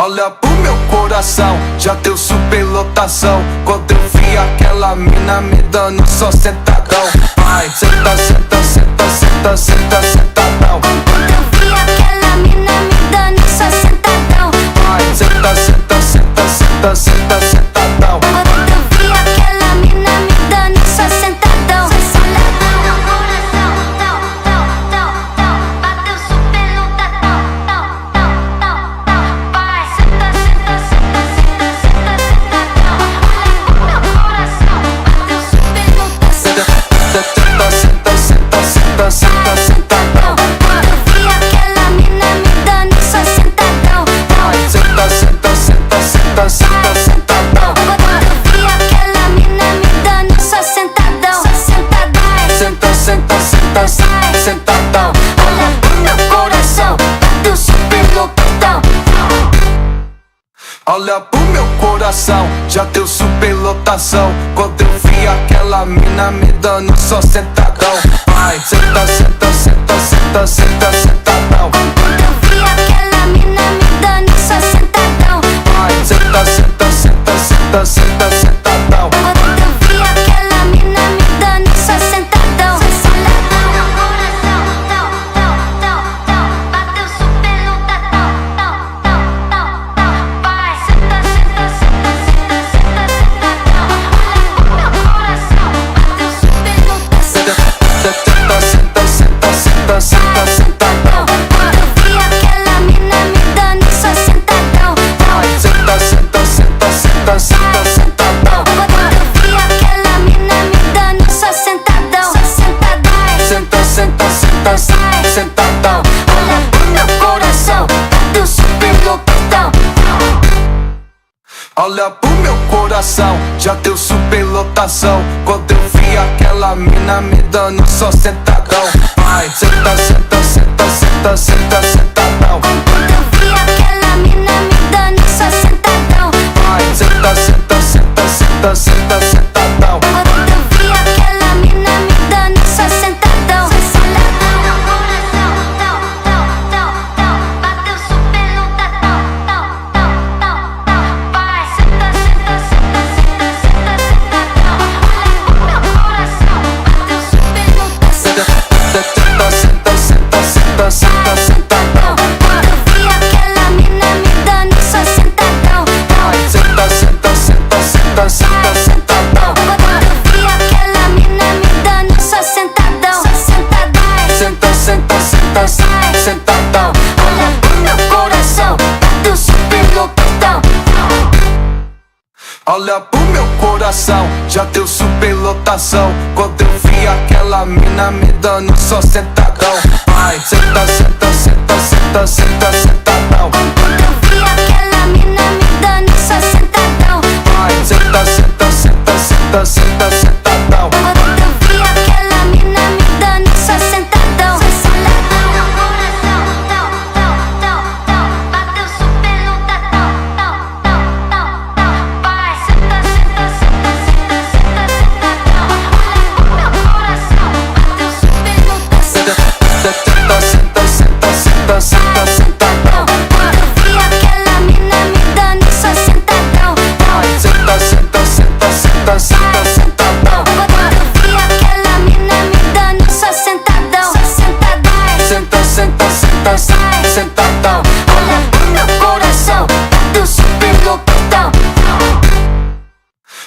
Olha pro meu coração, já deu superlotação. Quando eu vi aquela mina me dando só sentadão. Vai, senta, senta, senta, senta, senta, sentadão. Quando eu vi aquela mina me dando só sentadão. Vai, senta, senta, senta, senta, senta, sentadão. Quando eu vi aquela mina me dando só sentadão. Olha pro meu coração, bateu superlotação. Vai, senta, senta, senta, senta, senta, sentadão. Olha pro meu coração, bateu superlotação. Senta, senta, senta, senta, senta, sentadão. Quando eu vi aquela mina me dando só sentadão. Vai, senta, senta, senta, senta, senta, sentadão. Quando eu vi aquela mina me dando só sentadão. Senta, senta, senta, senta, sentadão. Olha pro meu coração, bateu superlotadão. Olha pro meu coração, já deu superlotação. Quando eu vi aquela mina me dando só sentadão. Vai, senta, senta, senta, senta, senta, sentadão. Quando eu vi aquela mina me dando só sentadão. Vai, senta, senta, senta, senta, senta, sentadão. Quando eu vi aquela mina me dando só sentadão. Olha pro meu coração, bateu superlotadão. Vai, senta, senta, senta, senta, senta, sentadão. Olha pro meu coração, bateu superlotação. Senta, senta, senta, senta, senta, sentadão. Quando eu vi aquela mina me dando só sentadão. Vai, senta, senta, senta, senta, senta, sentadão. Quando eu vi aquela mina me dando só sentadão. Senta, senta, senta, senta, sentadão. Olha pro meu coração, bateu superlotadão. Olha pro meu coração, já deu superlotação. Quando eu vi aquela mina me dando só sentadão. Vai, senta, senta, senta, senta, senta, sentadão. Quando eu vi aquela mina me dando só sentadão. Vai, senta, senta, senta, senta, senta, sentadão. Quando eu vi aquela mina me dando só sentadão. Olha pro meu coração, bateu superlotadão. Vai, senta, senta, senta, senta, senta, sentadão. Olha pro meu coração, bateu superlotação. Senta, senta, senta, senta, senta, sentadão. Quando eu vi aquela mina me dando só sentadão. Vai, senta, senta, senta, senta, senta, sentadão. Quando eu vi aquela mina me dando só sentadão. Senta, senta, senta, senta, sentadão. Olha pro meu coração, bateu superlotadão. Olha pro meu coração, já deu superlotação. Quando eu vi aquela mina me dando só sentadão. Vai, senta, senta, senta, senta, senta, sentadão. Quando eu vi aquela mina me dando só sentadão. Vai, senta, senta, senta, senta, senta, sentadão. Quando eu vi aquela mina me dando só sentadão. Olha pro meu coração, bateu superlotadão. Vai, senta, senta, senta, senta, senta, sentadão. Olha pro meu coração, bateu superlotação. Senta, senta, senta, senta, senta, sentadão. Quando eu vi aquela mina me dando só sentadão. Vai, senta, senta, senta, senta, senta, sentadão. Quando eu vi aquela mina me dando só sentadão. Senta, senta, senta, senta, sentadão. Olha pro meu coração, bateu superlotadão.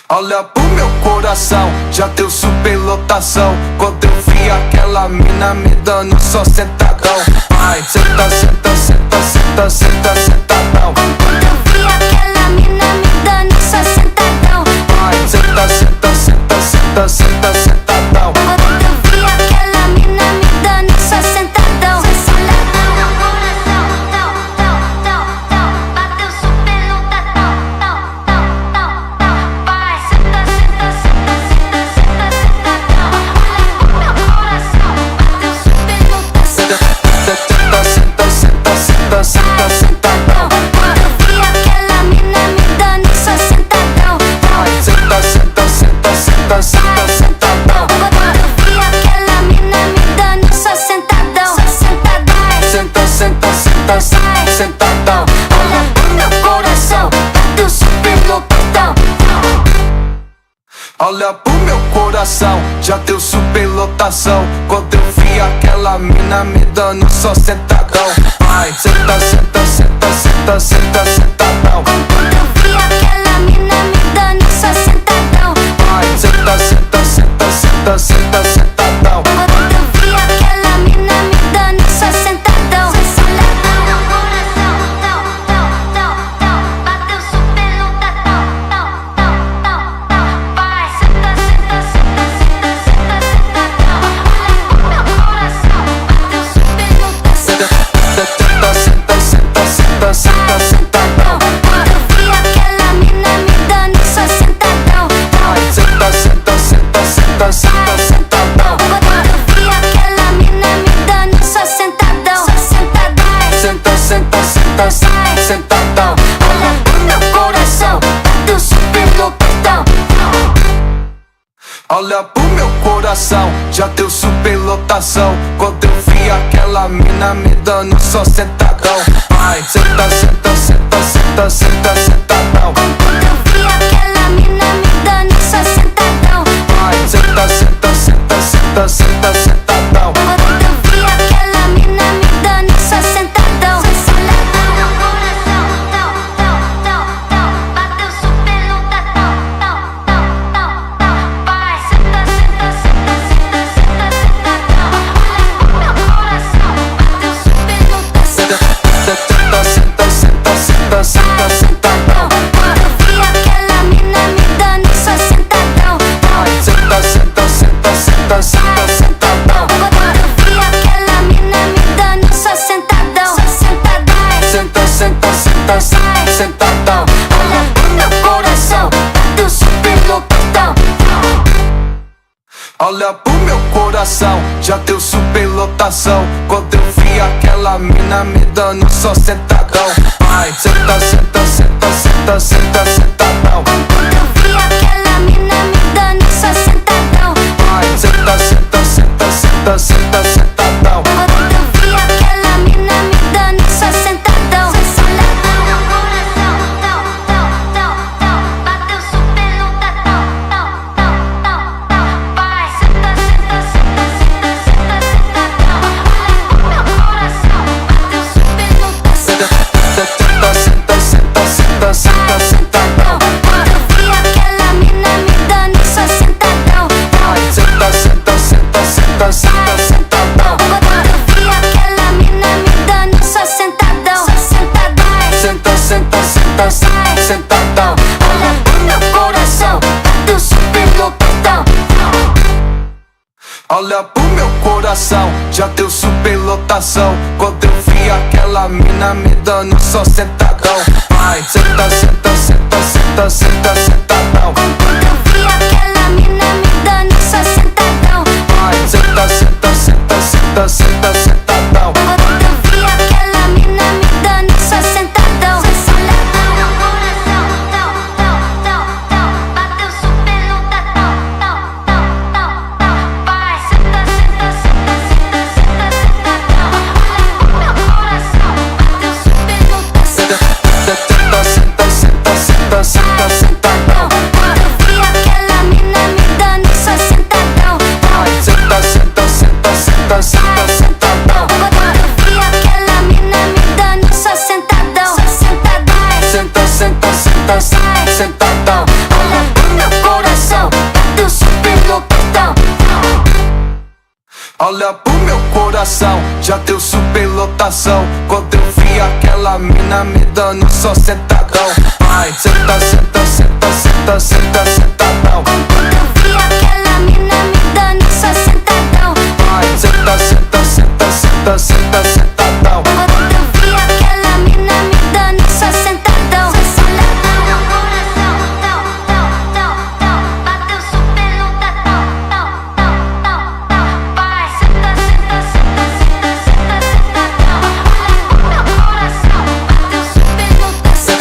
Olha pro meu coração, já deu superlotação. Quando eu vi aquela mina me dando só sentadão. Vai, senta, senta, senta, senta, senta, sentadão. Quando eu vi aquela mina me dando só sentadão. Vai, senta, senta, senta, senta, senta, sentadão. Quando eu vi aquela mina me dando só sentadão. Olha pro meu coração, bateu superlotadão. Vai, senta, senta, senta, senta, senta, sentadão. Olha pro meu coração, bateu superlotação. Senta, senta, senta, senta, senta, sentadão. Quando eu vi aquela mina me dando só sentadão. Vai, senta, senta, senta, senta, senta, Olha pro meu coração, já deu superlotação. Quando eu vi aquela mina me dando só sentadão. Vai, senta, senta, senta, senta, senta, sentadão. Quando eu vi aquela mina me dando só sentadão. Vai, senta, senta, senta, senta, senta, sentadão. Quando eu vi aquela mina me dando só sentadão. Olha pro meu coração, bateu superlotadão. Vai, senta, senta, senta, senta, senta, sentadão. Olha pro meu coração, bateu superlotação. Senta, senta, senta, senta, senta, sentadão. Quando eu vi aquela mina me dando só sentadão. Vai, senta, senta, senta, senta, senta, sentadão. Quando eu vi aquela mina me dando só sentadão. Senta, senta, senta, senta, sentadão. Olha pro meu coração, bateu superlotadão. Olha pro meu coração, já deu superlotação. Quando eu vi aquela mina me dando só sentadão. Vai, senta, senta, senta, senta, senta, sentadão. Quando eu vi aquela mina me dando só sentadão. Vai, senta, senta, senta, senta, senta, sentadão. Quando eu vi aquela mina me dando só sentadão. Olha pro meu coração, bateu superlotadão. Vai, senta, senta, senta, senta, senta, sentadão. Olha pro meu coração, bateu superlotação. Senta, senta, senta, senta, senta, sentadão. Quando eu vi aquela mina me dando só sentadão. Vai, senta, senta, senta, senta, senta, sentadão. Quando eu vi aquela mina me dando só sentadão. Senta, senta, senta, senta, sentadão. Olha pro meu coração, bateu superlotadão. Olha pro meu coração, já deu superlotação. Quando eu vi aquela mina me dando só sentadão. Vai, senta, senta, senta, senta, senta, sentadão. Quando eu vi aquela mina me dando só sentadão. Vai, senta, senta, senta, senta, senta, sentadão. Quando eu vi aquela mina me dando só sentadão. Olha pro meu coração, bateu superlotadão. Vai, senta, senta, senta, senta, senta, sentadão. Olha pro meu coração, bateu superlotação. Senta, senta, senta, senta, senta, sentadão. Quando eu vi aquela mina me dando só sentadão. Vai, senta, senta, senta, senta, senta, sentadão. Quando eu vi aquela mina me dando só sentadão. Senta, senta, senta, senta, sentadão. Olha pro meu coração, bateu superlotadão. Olha pro meu coração, já deu superlotação. Quando eu vi aquela mina me dando só sentadão. Vai, senta, senta, senta, senta, senta, sentadão. Quando eu vi aquela mina me dando só sentadão. Vai, senta, senta, senta, senta, senta, sentadão. Quando eu vi aquela mina me dando só sentadão. Olha pro meu coração, bateu superlotadão. Vai, senta, senta, senta, senta, senta, sentadão. Olha pro meu coração, bateu superlotação. Senta, senta, senta, senta, senta, sentadão. Quando eu vi aquela mina me dando só sentadão. Vai, senta, senta, senta, senta, senta, sentadão. Quando eu vi aquela mina me dando só sentadão. Senta, senta, senta, senta, sentadão. Olha pro meu coração, bateu superlotadão. Olha pro meu coração, já deu superlotação. Quando eu vi aquela mina me dando só sentadão. Vai, senta, senta, senta, senta, senta, sentadão. Quando eu vi aquela mina me dando só sentadão. Vai, senta, senta, senta, senta, senta, sentadão. Quando eu vi aquela mina me dando só sentadão. Olha pro meu coração, bateu superlotadão. Vai, senta, senta, senta, senta, senta, sentadão. Olha pro meu coração, bateu superlotação.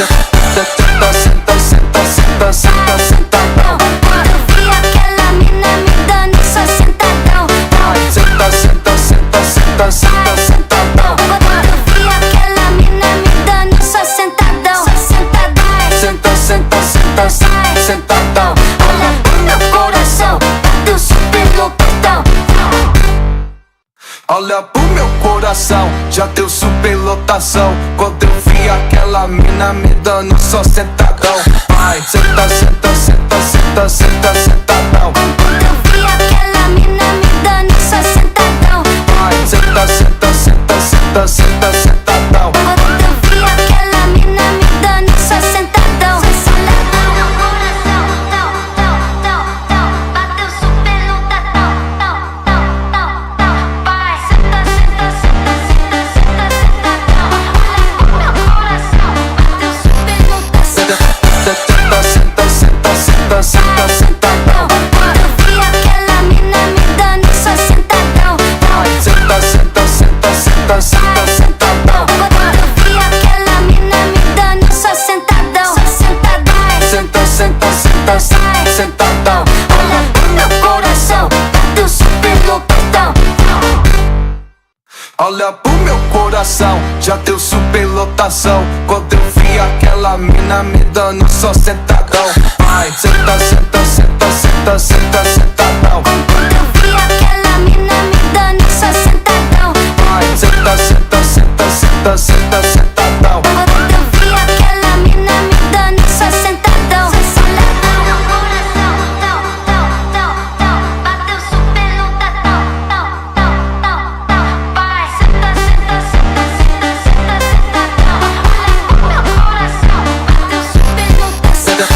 Senta, senta, senta, senta, senta, sentadão. Quando eu vi aquela mina me dando só sentadão. Vai, senta, senta, senta, senta, senta, sentadão. coração já deu superlotação. Quando eu vi aquela mina me dando só sentadão. Vai, senta, senta, senta, senta, senta, sentadão. Quando eu vi aquela mina me dando só sentadão. Vai, senta, senta, senta, senta, senta, sentadão. Quando eu vi aquela mina me dando só sentadão. Só leva meu coração, bateu superlotadão. Vai, senta, senta, senta, senta, senta, sentadão. Olha o meu coração, bateu superlotação. Senta, senta, senta, senta, senta, sentadão. Quando eu vi aquela mina me dando só sentadão. Vai, senta, senta, senta, senta, senta, sentadão. Quando eu vi aquela mina me dando só sentadão. Só sentadão. Senta, senta, senta, senta, sentadão. Olha pro meu coração, bateu superlotadão. Olha pro meu coração, já deu superlotação. Quando eu vi aquela mina me dando só sentadão. Vai, senta, senta, senta, senta, senta, sentadão. Quando eu vi aquela mina me dando só sentadão. Vai, senta, senta, senta, senta, senta, sentadão. Quando eu vi aquela mina me dando só sentadão. Só leva meu coração, bateu superlotadão. Vai, senta, senta, senta, senta, senta, sentadão. Olha o meu coração, bateu superlotação.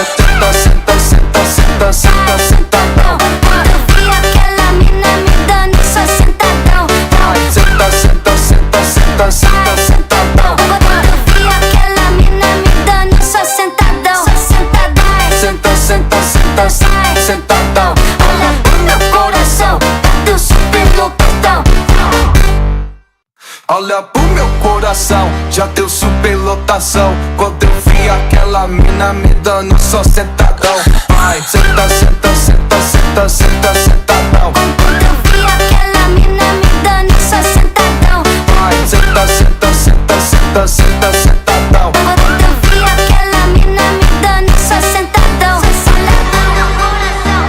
Senta, senta, senta, senta, senta, sentadão. Quando eu vi aquela mina me dando só sentadão. Vai, senta, senta, senta, senta, senta, sentadão. Quando eu vi aquela mina me dando só sentadão. Só sentadão. Senta, senta, senta, senta, sentadão. Olha pro meu coração, bateu superlotadão. Olha pro meu coração, já deu superlotação. Quando eu vi aquela mina me dando só sentadão. Vai, senta, senta, senta, senta, senta, sentadão. Quando eu vi aquela mina me dando só sentadão. Vai, senta, senta, senta, senta, senta, sentadão. Quando eu vi aquela mina me dando só sentadão. Só leva meu coração,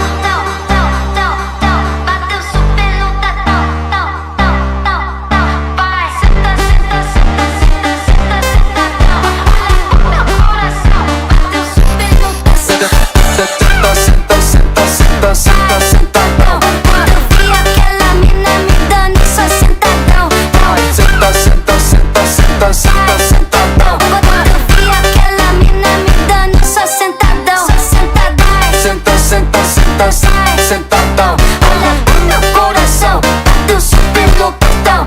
bateu superlotadão. Vai, senta, senta, senta, senta, senta, sentadão. Olha o meu coração, bateu superlotação. Senta, senta, senta, senta, senta, sentadão. Quando eu vi aquela mina me dando só sentadão. Vai, senta, senta, senta, senta, senta, sentadão. Quando eu vi aquela mina me dando só sentadão. Só sentadão. Senta, senta, senta, senta, sentadão. Olha pro meu coração, bateu superlotadão.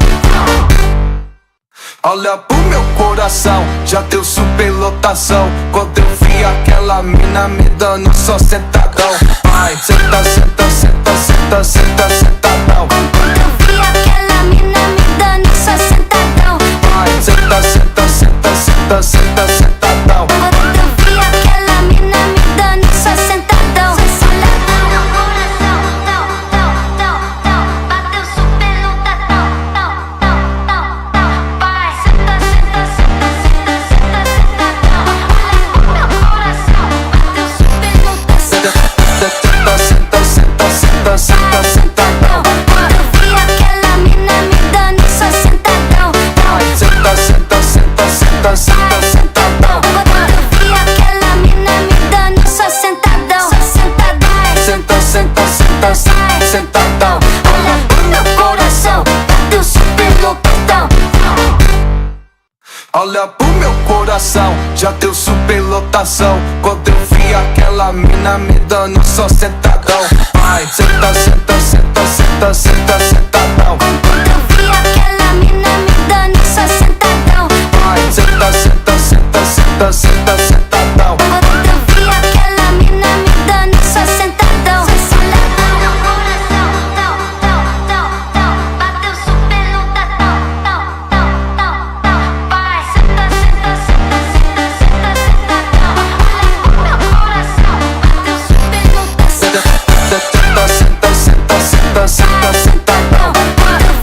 Olha pro meu coração, já deu superlotação. Quando eu vi aquela mina me dando só sentadão. Vai, senta, senta, senta, senta, senta, sentadão. Quando eu vi aquela mina me dando só sentadão. Vai, senta, senta, senta, senta, senta, sentadão. Quando eu vi aquela mina me dando só sentadão. Só leva meu coração, bateu superlotadão. Vai, senta, senta, senta, senta, senta, sentadão. Olha o meu coração, bateu superlotação. Senta, senta, senta, senta, senta, sentadão. Quando eu vi aquela mina me dando só sentadão. Vai, senta, senta, senta, senta, senta, sentadão. Quando eu vi aquela mina me dando só sentadão. Só sentadão. Senta, senta, senta, senta, sentadão. Olha pro meu coração, bateu superlotadão. Olha pro meu coração, já deu superlotação. Quando eu vi aquela mina me dando só sentadão. Vai, senta, senta, senta, senta, senta, sentadão. Quando eu vi aquela mina me dando só sentadão. Vai, senta, senta, senta, senta, senta, sentadão. Quando eu vi aquela mina me dando só sentadão. Só leva meu coração, bateu superlotadão. Vai, senta, senta, senta, senta, senta, sentadão. Olha o meu coração, bateu superlotação. Senta, senta, senta, senta, senta, sentadão. Quando eu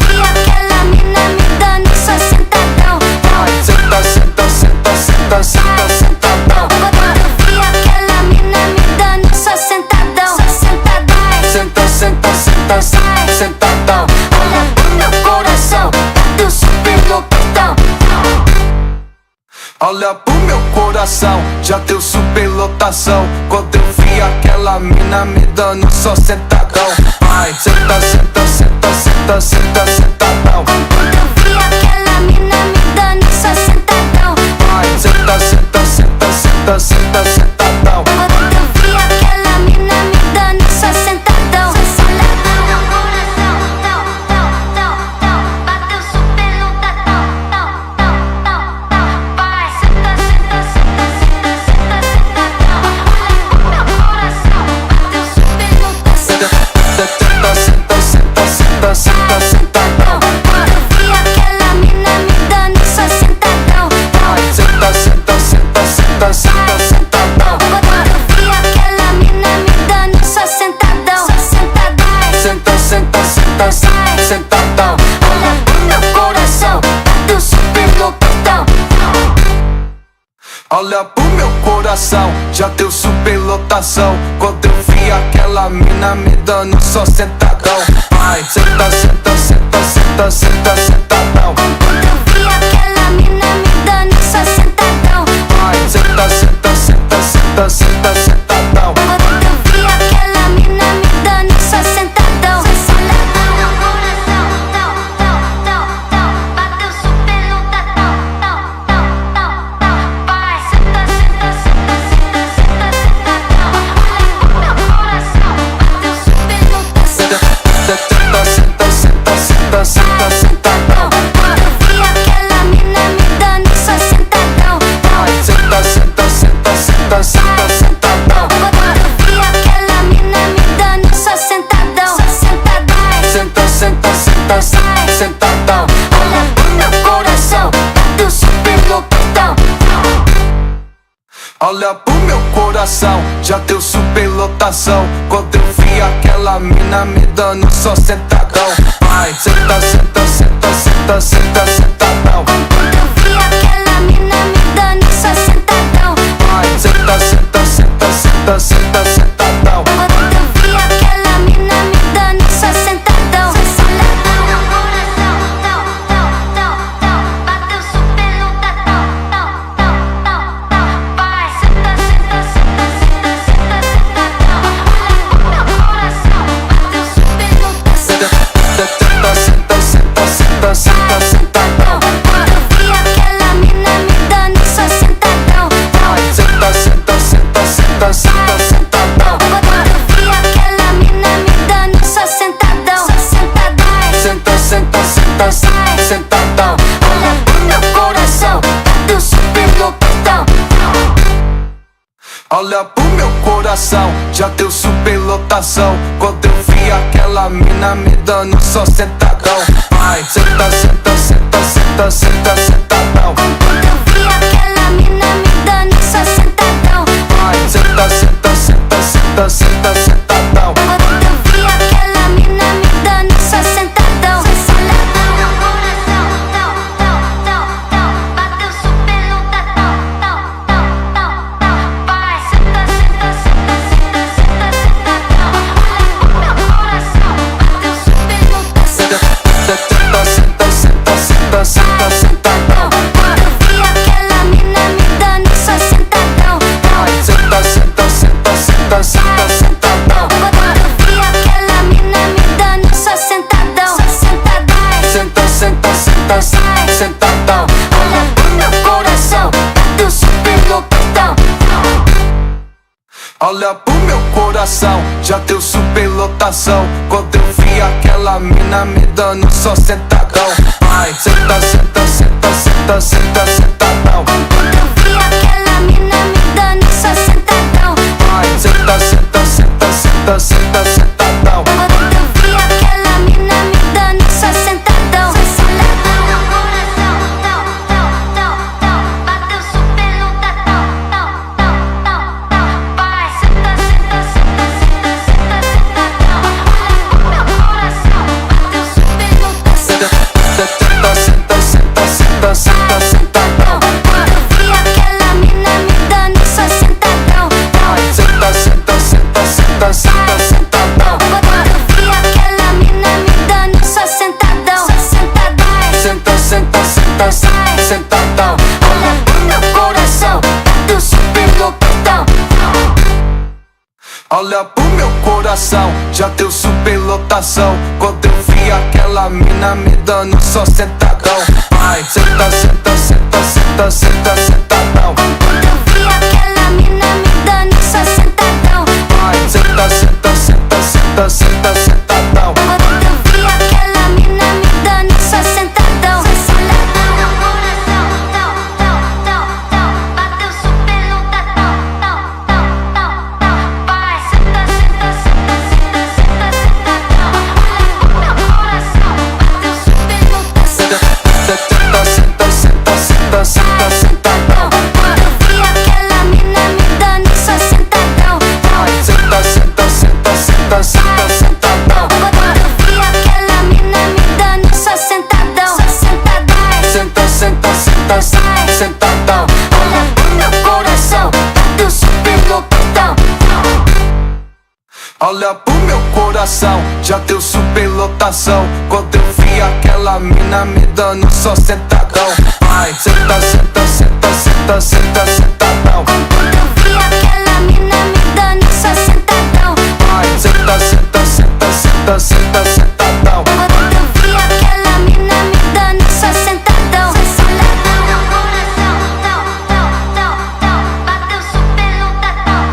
Olha pro meu coração, já deu superlotação. Quando eu vi aquela mina me dando só sentadão. Vai, senta, senta, senta, senta, senta, sentadão. Quando eu vi aquela mina me dando só sentadão. Vai, senta, senta, senta, senta, senta, sentadão. Quando eu vi aquela mina me dando só sentadão. Olha pro meu coração, bateu superlotação. Vai, senta, senta, senta, senta, senta, sentadão. Olha pro meu coração, bateu superlotação. Senta, senta, senta, senta, senta, sentadão. Quando eu vi aquela mina me dando só sentadão. Vai, senta, senta, senta, senta, senta, sentadão. Quando eu vi aquela mina me dando só sentadão. Senta, senta, senta, senta, sentadão. Olha pro meu coração, bateu superlotadão. Olha pro meu coração, já deu superlotação. Quando eu vi aquela mina me dando só sentadão. Vai, senta, senta, senta, senta, senta, sentadão. Quando eu vi aquela mina me dando só sentadão. Vai, senta, senta, senta, senta, senta, sentadão. Quando eu vi aquela mina me dando só sentadão. Olha pro meu coração, bateu superlotadão. Vai, senta, senta, senta, senta, senta, sentadão. Olha pro meu coração, bateu superlotação. Senta, senta, senta, senta, senta, sentadão. Quando eu vi aquela mina me dando só sentadão. Vai, senta, senta, senta, senta, senta, sentadão. Quando eu vi aquela mina me dando só sentadão. Senta, senta, senta, senta, sentadão. Olha pro meu coração, bateu superlotadão. Olha pro meu coração, já deu superlotação. Quando eu vi aquela mina me dando só sentadão. Vai, senta, senta, senta, senta, senta, sentadão. Quando eu vi aquela mina me dando só sentadão. Vai, senta, senta, senta, senta, senta, sentadão. Quando eu vi aquela mina me dando só sentadão. Olha pro meu coração, bateu superlotadão. Vai, senta, senta, senta, senta, senta, sentadão. Olha pro meu coração, bateu superlotação. Senta, senta, senta, senta, senta, sentadão. Quando eu vi aquela mina me dando só sentadão. Vai, senta, senta, senta, senta, senta, sentadão. Quando eu vi aquela mina me dando só sentadão. Senta, senta, senta, senta, sentadão. Olha pro meu coração, bateu superlotadão. Olha pro meu coração, já deu superlotação. Quando eu vi aquela mina me dando só sentadão. Vai, senta, senta, senta, senta, senta, sentadão. Quando eu vi aquela mina me dando só sentadão. Vai, senta, senta, senta, senta, senta, sentadão. Quando eu vi aquela mina me dando só sentadão. Olha pro meu coração, bateu superlotadão. Vai, senta, senta, senta, senta, senta, sentadão. Olha pro meu coração, bateu superlotação. Senta, senta, senta, senta, senta, sentadão. Quando eu vi aquela mina me dando só sentadão. Vai, senta, senta, senta, senta, senta, sentadão. Quando eu vi aquela mina me dando só sentadão. Senta, senta, senta, senta, sentadão. Olha pro meu coração, bateu superlotadão. Olha pro meu coração, já deu superlotação. Quando eu vi aquela mina me dando só sentadão. Vai, senta, senta, senta, senta, senta, sentadão. Quando eu vi aquela mina me dando só sentadão. Vai, senta, senta, senta, senta, senta, sentadão. Quando eu vi aquela mina me dando só sentadão. Olha pro meu coração, bateu superlotadão. Vai, senta, senta, senta, senta, senta, sentadão. Olha pro meu coração, bateu superlotação. Senta, senta, senta, senta, senta, sentadão. Olha pro meu coração, já deu superlotação. Quando eu vi aquela mina me dando só sentadão. Vai, senta, senta, senta, senta, senta, sentadão. Quando eu vi aquela mina me dando só sentadão. Vai, senta, senta, senta, senta, senta, sentadão. Quando eu vi aquela mina me dando só sentadão. Olha pro meu coração, bateu superlotação. Vai, senta, senta, senta, senta, senta, sentadão. Olha pro meu coração, bateu superlotação. Senta, senta, senta, senta, senta, sentadão. Quando eu vi aquela mina me dando só sentadão. Vai, senta, senta, senta, senta, senta, sentadão. Quando eu vi aquela mina me dando só sentadão. Senta, senta, senta, senta, sentadão. Olha pro meu coração, bateu superlotadão. Olha pro meu coração, já deu superlotação. Quando eu vi aquela mina me dando só sentadão. Vai, senta, senta, senta, senta, senta, sentadão. Quando eu vi aquela mina me dando só sentadão. Vai, senta, senta, senta, senta, senta, sentadão. Quando eu vi aquela mina me dando só sentadão. Olha pro meu coração, bateu superlotadão.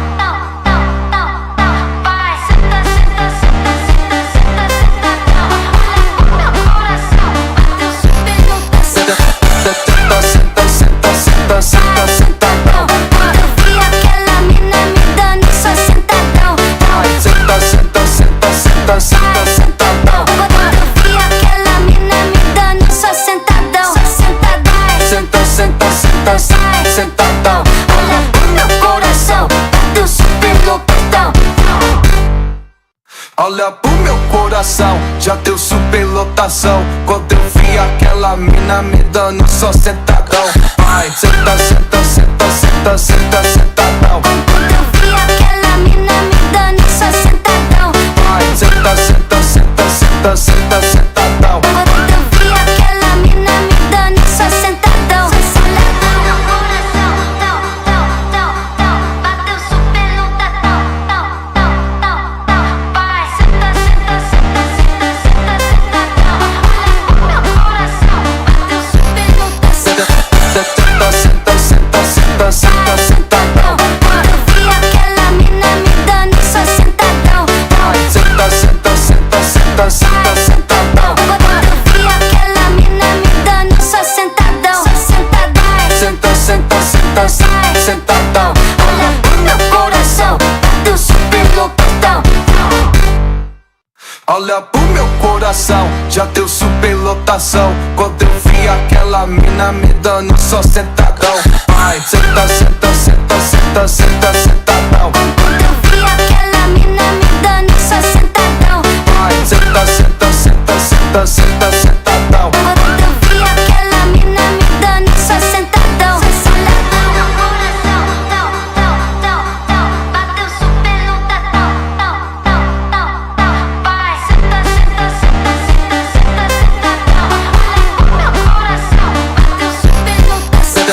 Vai, senta, senta, senta, senta, senta, sentadão. Olha pro meu coração, bateu superlotação. Senta, senta, senta, senta, senta, sentadão. Quando eu vi aquela mina me dando só sentadão. Vai, senta, senta, senta, senta, senta, sentadão. Quando eu vi aquela mina me dando só sentadão. Senta, senta, senta, senta, sentadão. Olha pro meu coração, bateu superlotadão. Olha pro meu coração, já deu superlotação. Quando eu vi aquela mina me dando só sentadão. Vai, senta, senta, senta, senta, senta, sentadão. Quando eu vi aquela mina me dando só sentadão. Vai, senta, senta, senta, senta, senta, sentadão. Quando eu vi aquela mina me dando só sentadão. Olha pro meu coração, bateu superlotadão. Vai, senta, senta, senta, senta, senta, sentadão. Olha pro meu coração, bateu superlotação. Senta, senta, senta, senta, senta, sentadão. Quando eu vi aquela mina me dando só sentadão. Vai, senta, senta, senta, senta, senta, sentadão. Quando eu vi aquela mina me dando só sentadão. Senta, senta, senta, senta, sentadão. Olha pro meu coração, bateu superlotadão. Olha pro meu coração, já deu superlotação. Quando eu vi aquela mina me dando só sentadão. Vai, senta, senta, senta, senta, senta, sentadão. Quando eu vi aquela mina me dando só sentadão. Vai, senta, senta, senta, senta, senta, sentadão. Quando eu vi aquela mina me dando só sentadão. Olha pro meu coração, bateu superlotadão. Vai, senta, senta, senta, senta, senta, sentadão. Olha pro meu coração, bateu superlotação.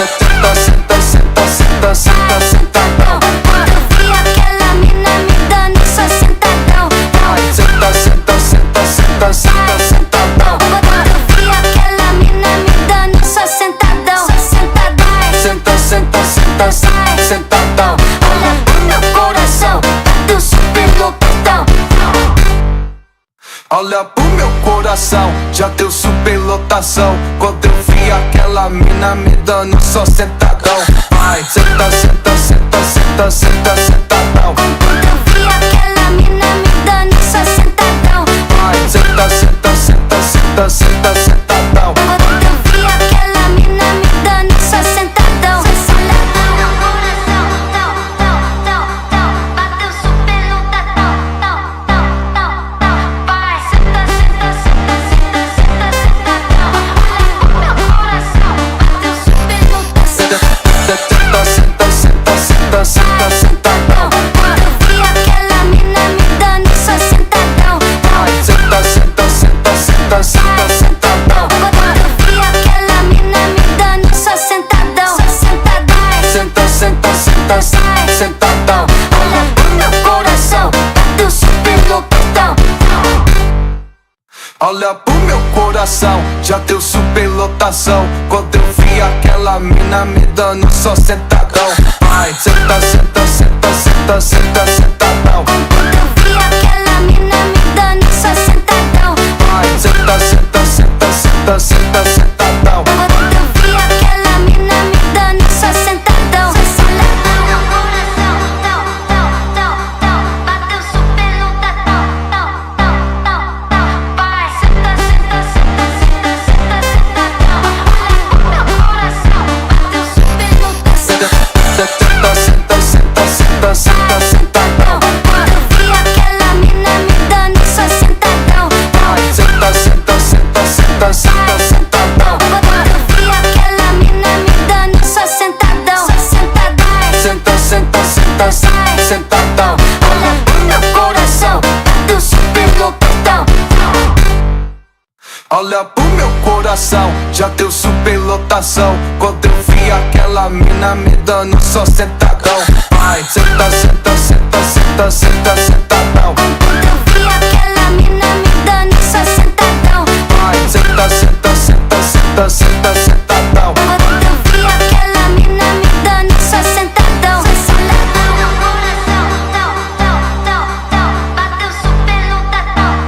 Senta, senta, senta, senta, senta, sentadão. Quando eu vi aquela mina me dando só sentadão. Vai, senta, senta, senta, senta, senta, sentadão. Quando eu vi aquela mina me dando só sentadão. Senta, senta, senta, senta, sentadão. Olha pro meu coração, bateu superlotadão. Olha pro meu coração, já deu superlotação. Quando eu vi aquela mina me dando só sentadão. Vai, senta, senta, senta, senta, senta, sentadão. Quando eu vi aquela mina me dando só sentadão. Vai, senta, senta, senta, senta, senta, sentadão. Quando eu vi aquela mina me dando só sentadão. Olha pro meu coração, bateu superlotadão. Vai, senta, senta, senta, senta, senta, sentadão. Olha pro meu coração, bateu superlotação. Senta, senta, senta, senta, senta, sentadão. Quando eu vi aquela mina me dando só sentadão. Vai, senta, senta, senta, senta, senta, sentadão. Quando eu vi aquela mina me dando só sentadão. Senta, senta, senta, senta, sentadão. Olha pro meu coração. coração já deu superlotação. Quando eu vi aquela mina me dando só sentadão. Vai, senta, senta, senta, senta, senta, sentadão. Quando eu vi aquela mina me dando só sentadão. Vai, senta, senta, senta, senta, senta, sentadão. Quando eu vi aquela mina me dando só sentadão. Olha meu coração, bateu superlotadão. Vai, senta, senta, senta, senta, senta, sentadão. Olha meu coração, bateu superlotação. Senta, senta, senta, senta, senta, sentadão. Quando eu vi aquela mina me dando só sentadão. Vai, senta, senta, senta, senta, senta, sentadão. Quando eu vi aquela mina me dando só sentadão. Senta, senta, senta, senta, sentadão. Olha pro meu coração, bateu superlotadão. Olha pro meu coração, já deu superlotação. Quando eu vi aquela mina me dando só sentadão. Vai, senta, senta, senta, senta, senta, sentadão. Quando eu vi aquela mina me dando só sentadão. Vai, senta, senta, senta, senta, senta, sentadão. Quando eu vi aquela mina me dando só sentadão. Olha pro meu coração, bateu superlotadão.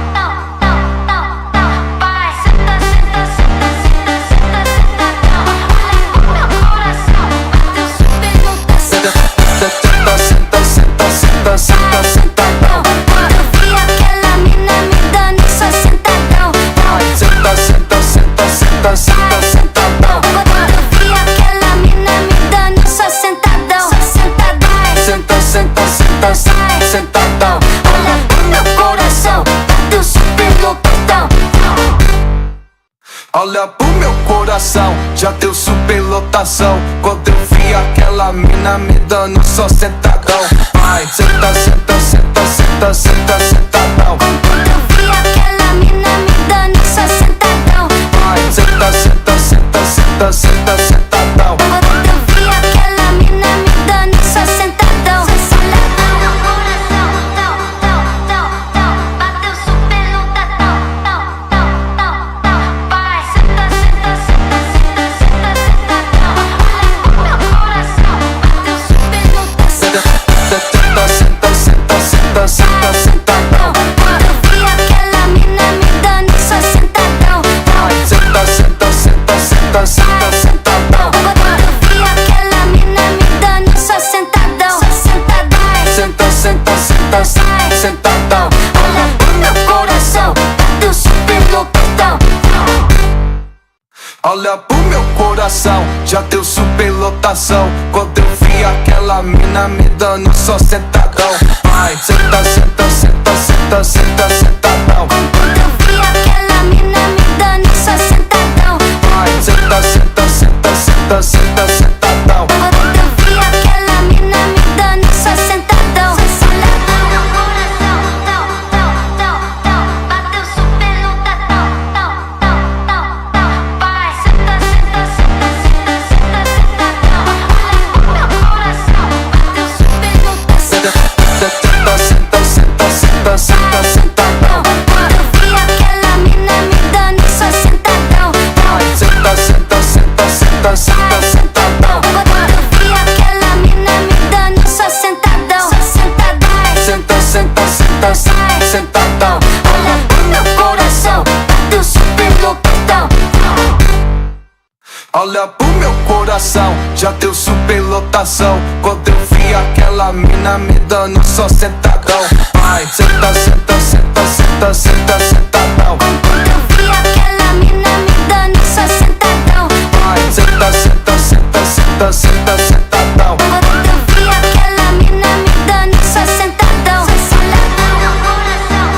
Vai, senta, senta, senta, senta, senta, sentadão. Olha pro meu coração, bateu superlotação. Senta, senta, senta, senta, senta, sentadão. Quando eu vi aquela mina me dando só sentadão. Vai, senta, senta, senta, senta, senta, sentadão. Quando eu vi aquela mina me dando só sentadão. Senta, senta, senta, senta, sentadão. Olha pro meu coração, bateu superlotadão. Olha pro meu coração, já deu superlotação. Quando eu vi aquela mina me dando só sentadão. Vai, senta, senta, senta, senta, senta, sentadão. Quando eu vi aquela mina me dando só sentadão. Vai, senta, senta, senta, senta, senta, sentadão. Quando eu vi aquela mina me dando só sentadão. Olha pro meu coração, bateu superlotadão. Vai, senta, senta, senta, senta, senta, sentadão. Olha pro meu coração, bateu superlotação. Senta, senta, senta, senta, senta, sentadão. Quando eu vi aquela mina me dando só sentadão. Vai, senta, senta, senta, senta, senta, sentadão. Quando eu vi aquela mina me dando só sentadão. Senta, senta, senta, senta, sentadão. Olha pro meu coração, bateu superlotadão. Olha pro meu coração, já deu superlotação. Quando eu vi aquela mina me dando só sentadão. Vai, senta, senta, senta, senta, senta, sentadão. Quando eu vi aquela mina me dando só sentadão. Vai, senta, senta, senta, senta, senta, sentadão. Quando eu vi aquela mina me dando só sentadão. Olha pro meu coração, bateu superlotadão. Vai, senta, senta, senta, senta, senta, sentadão. Olha pro meu coração, bateu superlotação. Senta, senta, senta, senta, senta, sentadão. Quando eu vi aquela mina me dando só sentadão. Vai, senta, senta, senta, senta, senta, sentadão. Quando eu vi aquela mina me dando só sentadão. Senta, senta, senta, senta, sentadão. Olha pro meu coração, bateu superlotadão. Olha pro meu coração, já deu superlotação. Quando eu vi aquela mina me dando só sentadão. Vai, senta, senta, senta, senta, senta, sentadão. Quando eu vi aquela mina me dando só sentadão. Vai, senta, senta, senta, senta, senta, sentadão. Quando eu vi aquela mina me dando só sentadão. Olha pro meu coração,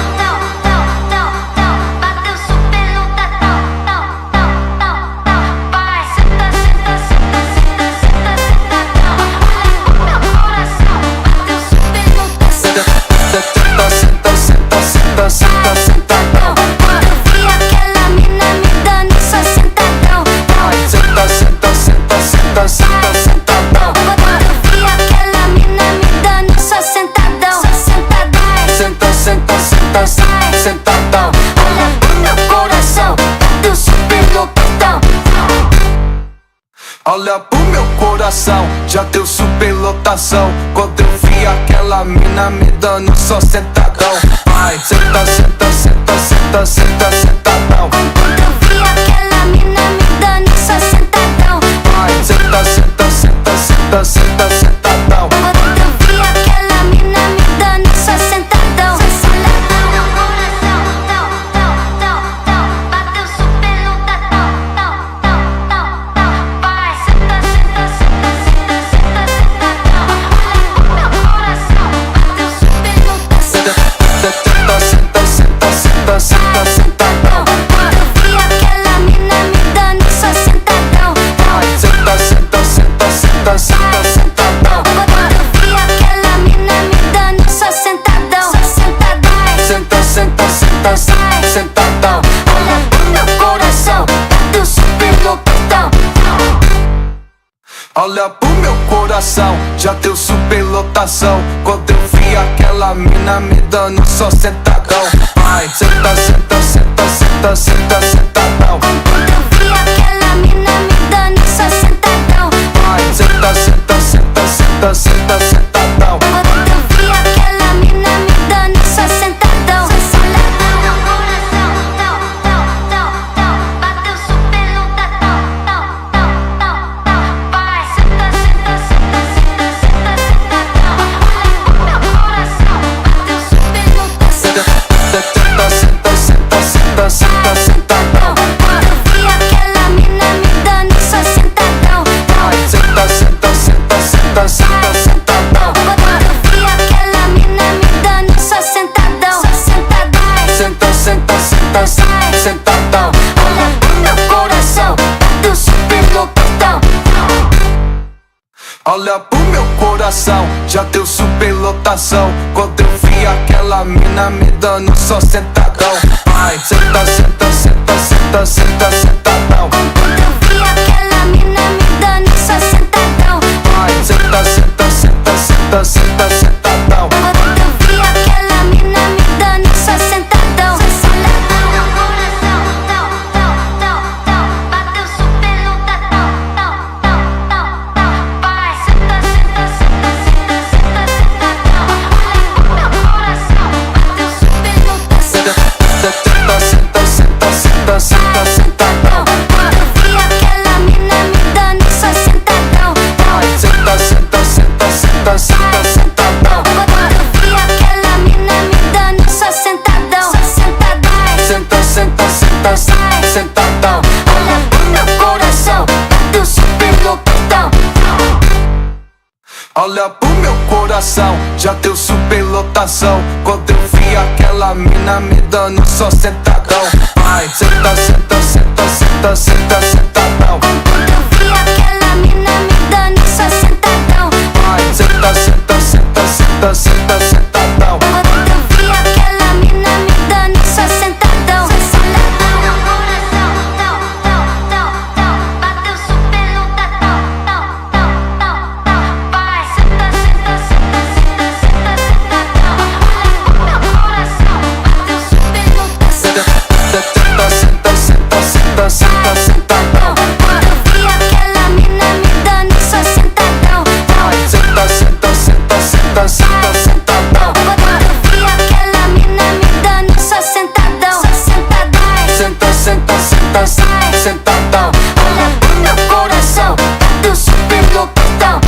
bateu superlotadão. Vai, senta, senta, senta, senta, senta, sentadão. Olha pro meu coração, bateu superlotação. Senta, senta, senta, senta, senta, sentadão. Quando eu vi aquela mina me dando só sentadão. Vai, senta, senta, senta, senta, senta, sentadão. coração já deu superlotação. Quando eu vi aquela mina me dando só sentadão. Vai, senta, senta, senta, senta, senta, sentadão. Quando eu vi aquela mina me dando só sentadão. Vai, senta, senta, senta, senta, senta, sentadão. Quando eu vi aquela mina me dando só sentadão. Meu coração, bateu superlotação. Vai, senta, senta, senta, senta, senta, sentadão. Meu coração bateu superlotação. Senta, senta, senta, senta, senta, sentadão. Quando eu vi aquela mina me dando só sentadão. Vai, senta, senta, senta, senta, senta, sentadão. Quando eu vi aquela mina me dando só sentadão. Senta, senta, senta, senta, sentadão. Olha pro meu coração, bateu superlotadão. Olha pro meu coração, já deu superlotação. Quando eu vi aquela mina me dando só sentadão. Vai, senta, senta, senta, senta, senta, sentadão. Quando eu vi aquela mina me dando só sentadão. Vai, senta, senta, senta, senta, senta, sentadão. Quando eu vi aquela mina me dando só sentadão. Olha pro meu coração, bateu superlotadão. Vai, senta, senta, senta, senta, senta, sentadão. Olha pro meu coração, bateu superlotação. Senta, senta, senta, senta, senta, sentadão. Quando eu vi aquela mina me dando só sentadão. Vai, senta, senta, senta, senta, senta, sentadão. Quando eu vi aquela mina me dando só sentadão. Senta, senta, senta, senta, sentadão. Olha pro meu coração, bateu superlotadão. Olha pro meu coração, já deu superlotação. Quando eu vi aquela mina me dando só sentadão. Vai, senta, senta, senta, senta, senta, sentadão. Quando eu vi aquela mina me dando só sentadão. Vai, senta, senta, senta, senta, senta, sentadão. Quando eu vi aquela mina me dando só sentadão. Olha pro meu coração, bateu superlotadão. Vai, senta, senta, senta, senta, senta, sentadão. Olha pro meu coração, bateu superlotação. Senta, senta, senta, senta, senta, sentadão. Quando eu vi aquela mina me dando só sentadão. Vai, senta, senta, senta, senta, senta, sentadão. Quando eu vi aquela mina me dando só sentadão. Senta, senta, senta, senta, sentadão. Olha pro meu coração, bateu superlotadão. Olha pro meu coração, já deu superlotação. Quando eu vi aquela mina me dando só sentadão. Vai, senta, senta, senta, senta, senta, sentadão. Quando eu vi aquela mina me dando só sentadão. Vai, senta, senta, senta, senta, senta, sentadão. Quando eu vi aquela mina me dando só sentadão. Olha pro meu coração, bateu superlotadão. Vai, senta, senta, senta, senta, senta, sentadão. Olha pro meu coração, bateu superlotação. Senta, senta, senta, senta, senta, sentadão. Quando eu vi aquela mina me dando só sentadão. Vai, senta, senta, senta, senta, senta, sentadão. Quando eu vi aquela mina me dando só sentadão. Senta, senta, senta, senta, sentadão. Olha pro meu coração, bateu superlotadão.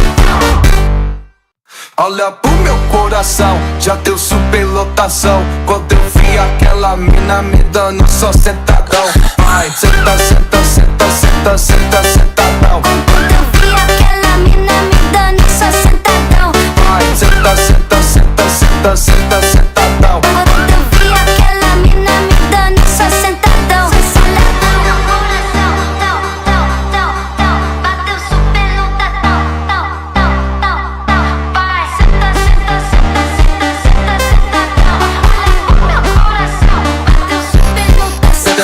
Olha pro meu coração, já deu superlotação. Quando eu vi aquela mina me dando só sentadão. Vai, senta, senta, senta, senta, senta, sentadão. Quando eu vi aquela mina me dando só sentadão. Vai, senta, senta, senta, senta, senta, sentadão. Quando eu vi aquela mina me dando só sentadão. Olha pro meu coração, bateu superlotadão. Vai, senta, senta, senta, senta, senta, sentadão. Olha pro meu coração, bateu superlotação.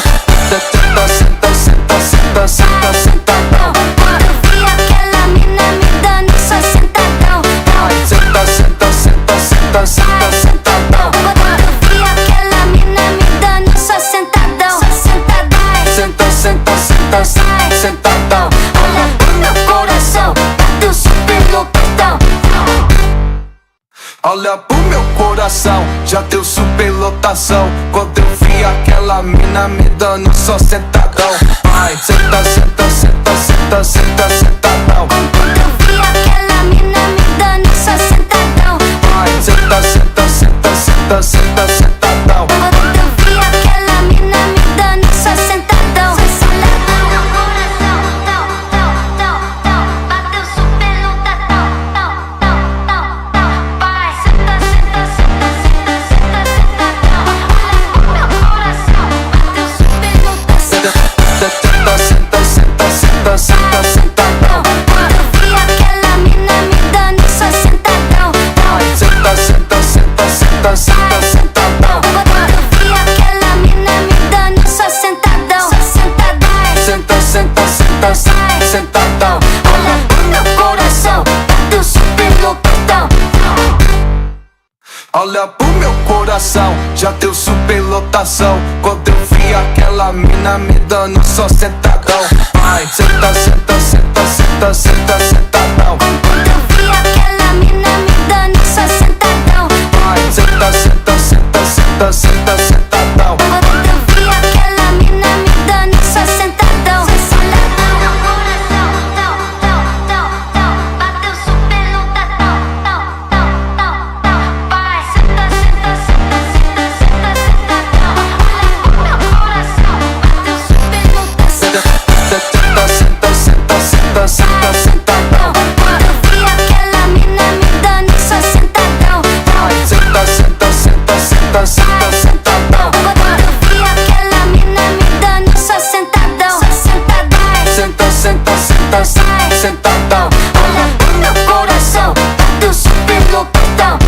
Senta, senta, senta, senta, senta, sentadão. Quando eu vi aquela mina me dando só sentadão. Vai, senta, senta, senta, senta, senta, sentadão. Olha pro meu coração, já deu superlotação. Quando eu vi aquela mina me dando só sentadão. Vai, senta, senta, senta, senta, senta, sentadão. Quando eu vi aquela mina me dando só sentadão. Vai, senta, senta, senta, senta, senta, sentadão. Quando eu vi aquela mina me dando só sentadão. Olha pro meu coração, bateu superlotação. Vai, senta, senta, senta, senta, senta, sentadão. Olha pro meu coração, bateu superlotação. Senta, senta, senta, senta, senta, sentadão. Quando eu vi aquela mina me dando só sentadão. Vai, senta, senta, senta, senta, senta, sentadão. Quando eu vi aquela mina me dando só sentadão. Senta, senta, senta, senta, sentadão. Olha pro meu coração, bateu superlotadão. Olha pro meu coração, já deu superlotação. Quando eu vi aquela mina me dando só sentadão. Vai, senta, senta, senta, senta, senta, sentadão. Quando eu vi aquela mina me dando só sentadão. Vai, senta, senta, senta, senta, senta, sentadão. Quando eu vi aquela mina me dando só sentadão. Olha pro meu coração, bateu superlotadão. Vai, senta, senta, senta, senta, senta, sentadão. Olha pro meu coração, bateu superlotação. Senta, senta, senta, senta, senta, sentadão. Quando eu vi aquela mina me dando só sentadão. Vai, senta, senta, senta, senta, senta, sentadão. Quando eu vi aquela mina me dando só sentadão. Senta, senta, senta, senta, sentadão. Olha pro meu coração, bateu superlotadão.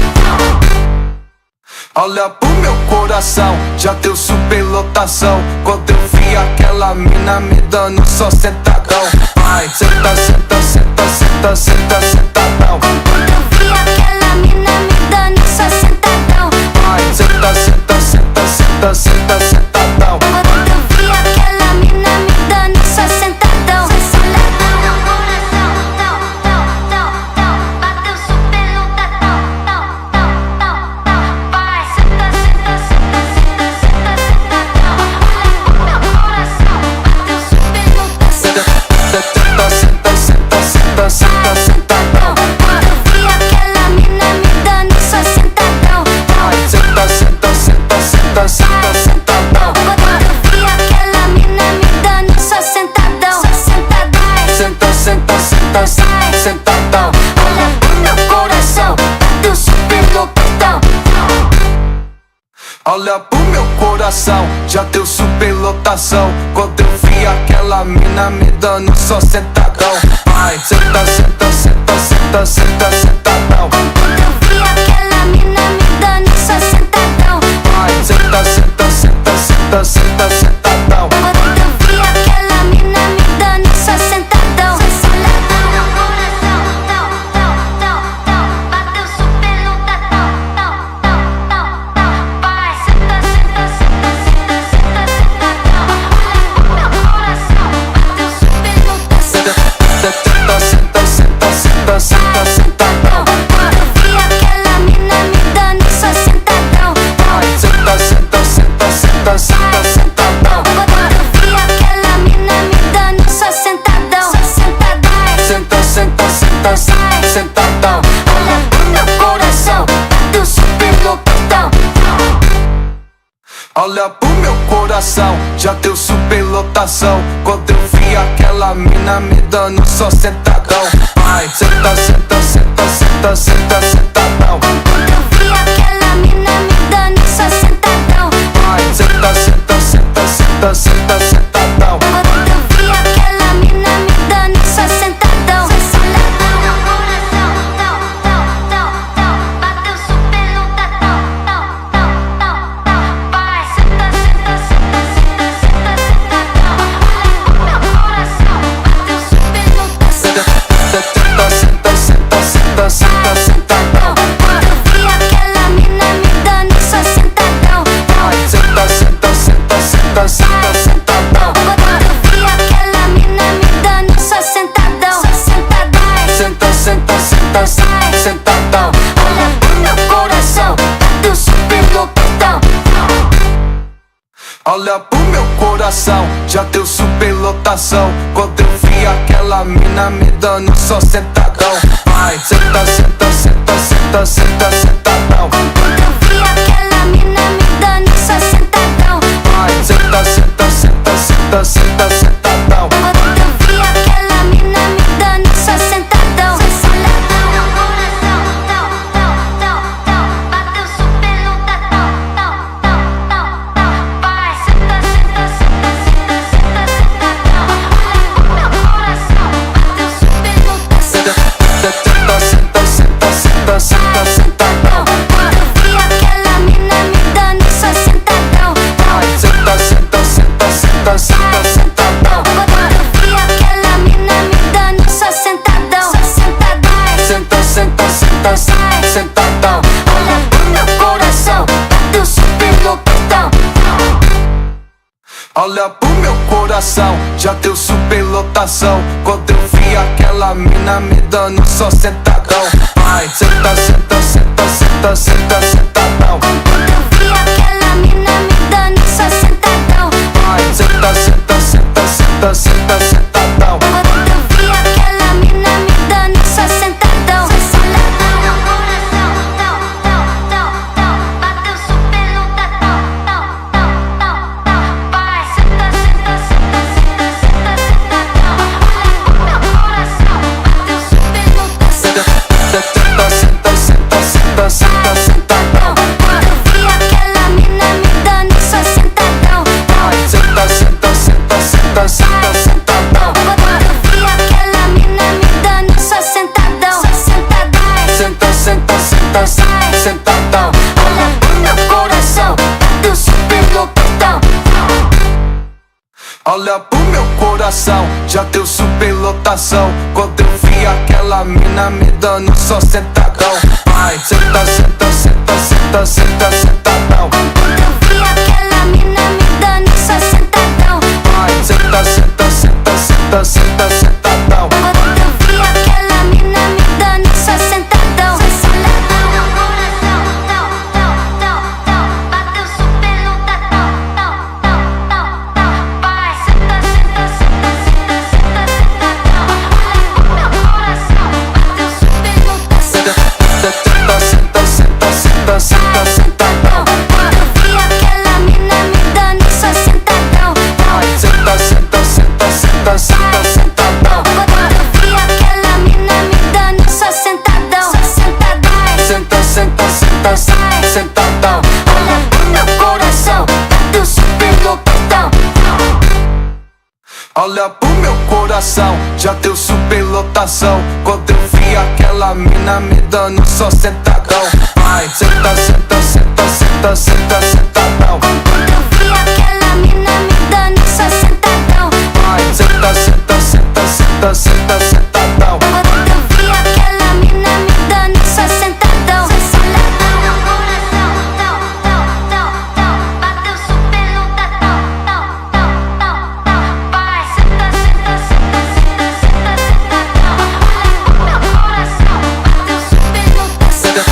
Olha pro meu coração, já deu superlotação. Quando eu vi aquela mina me dando só sentadão. Vai, senta, senta, senta, senta, senta, sentadão. Quando eu vi aquela mina me dando só sentadão. Vai, senta, senta, senta, senta, senta, sentadão. Quando eu vi aquela mina me dando só sentadão. Olha pro meu coração, bateu superlotadão. Vai, senta, senta, senta, senta, senta, sentadão. Olha pro meu coração, bateu superlotação. Senta, senta, senta, senta, senta, sentadão. Quando eu vi aquela mina me dando só sentadão. Vai, senta, senta, senta, senta, senta, sentadão. Quando eu vi aquela mina me dando só sentadão. Senta, senta, senta, senta, sentadão. Olha pro meu coração, bateu superlotadão. Olha pro meu coração, já deu superlotação. Quando eu vi aquela mina me dando só sentadão. Vai, senta, senta, senta, senta, senta, sentadão. Quando eu vi aquela mina me dando só sentadão. Vai, senta, senta, senta, senta, senta, sentadão. Quando eu vi aquela mina me dando só sentadão. Olha pro meu coração, bateu superlotadão. Vai, senta, senta, senta, senta, senta, sentadão. Olha pro meu coração, bateu superlotação. Senta, senta, senta, senta, senta, sentadão. Quando eu vi aquela mina me dando só sentadão. Vai, senta, senta, senta, senta, senta, sentadão. Quando eu vi aquela mina me dando só sentadão. Senta, senta, senta, senta, sentadão. Olha pro meu coração, bateu superlotadão. Quando eu vi aquela mina me dando só sentadão. Vai, senta, senta, senta, senta, sentadão. Senta, senta, senta, senta, senta, sentadão. Vai, senta, senta, senta, senta, senta, sentadão. coração, bateu superlotadão. Olha pro meu coração, já deu superlotação. Quando eu vi aquela mina me dando só sentadão. Vai, senta, senta, senta, senta, senta, sentadão. Quando eu vi aquela mina me dando só sentadão. Vai, senta, senta, senta, senta, senta, sentadão. Quando eu vi aquela mina me dando só sentadão. Olha pro meu coração, bateu superlotadão. Vai, senta, senta, senta, senta, senta, sentadão. Olha pro meu coração, bateu superlotação. Senta, senta, senta, senta, senta, sentadão. Quando eu vi aquela mina me dando só sentadão. Vai, senta, senta, senta, senta, senta, sentadão. Quando eu vi aquela mina me dando só sentadão. Senta, senta, senta, senta, sentadão. Olha pro meu Olha pro meu coração, já deu superlotação. Quando eu vi aquela mina me dando só sentadão. Vai, senta, senta, senta, senta, senta, sentadão. Quando eu vi aquela mina me dando só sentadão. Vai, senta, senta, senta, senta, senta, sentadão. Quando eu vi aquela mina me dando só sentadão. Olha pro meu coração, bateu superlotadão. Vai, senta, senta, senta, senta, senta, sentadão. Olha pro meu coração, bateu superlotação. Senta, senta, senta, senta, senta, sentadão. Quando eu vi aquela mina me dando só sentadão. Vai, senta, senta, senta, senta, senta, sentadão. Quando eu vi aquela mina me dando só sentadão. Senta, senta, senta, senta, sentadão. Olha pro meu coração, bateu superlotadão. Olha pro meu coração, já deu superlotação. Quando eu vi aquela mina me dando só sentadão. Vai, senta, senta, senta, senta, senta, sentadão. Quando eu vi aquela mina me dando só sentadão. Vai, senta, senta, senta, senta, senta, sentadão. Quando eu vi aquela mina me dando só sentadão. Olha pro meu coração, bateu superlotadão. Vai, senta, senta, senta, senta, senta, sentadão. Olha pro meu coração, bateu superlotação. Senta, senta, senta, senta, senta, sentadão. Quando eu vi aquela mina me dando só sentadão. Vai, senta, senta, senta, senta, senta, sentadão. Quando eu vi aquela mina me dando só sentadão. Senta, senta, senta, senta, sentadão. Olha pro meu coração, bateu superlotadão. Olha pro meu coração, já deu superlotação. Quando eu vi aquela mina me dando só sentadão. Vai, senta, senta, senta, senta, senta, sentadão. Quando eu vi aquela mina me dando só sentadão. Vai, senta, senta, senta, senta, senta, sentadão. Quando eu vi aquela mina me dando só sentadão. Olha pro meu coração, bateu superlotadão. Vai, senta, senta, senta, senta, senta, sentadão. Olha pro meu coração, bateu superlotação. Senta, senta, senta, senta, senta, sentadão. Quando eu vi aquela mina me dando só sentadão. Vai, senta, senta, senta, senta, senta, sentadão. Quando eu vi aquela mina me dando só sentadão. Senta, senta, senta, senta, sentadão. Olha pro meu coração, bateu superlotadão. Olha pro meu coração, já deu superlotação. Quando eu vi aquela mina me dando só sentadão. Vai, senta, senta, senta, senta, senta, sentadão. Quando eu vi aquela mina me dando só sentadão. Vai, senta, senta, senta, senta, senta, sentadão. Quando eu vi aquela mina me dando só sentadão. Olha pro meu coração, bateu superlotadão. Vai, senta, senta, senta, senta, senta, sentadão. Olha pro meu coração, bateu superlotação.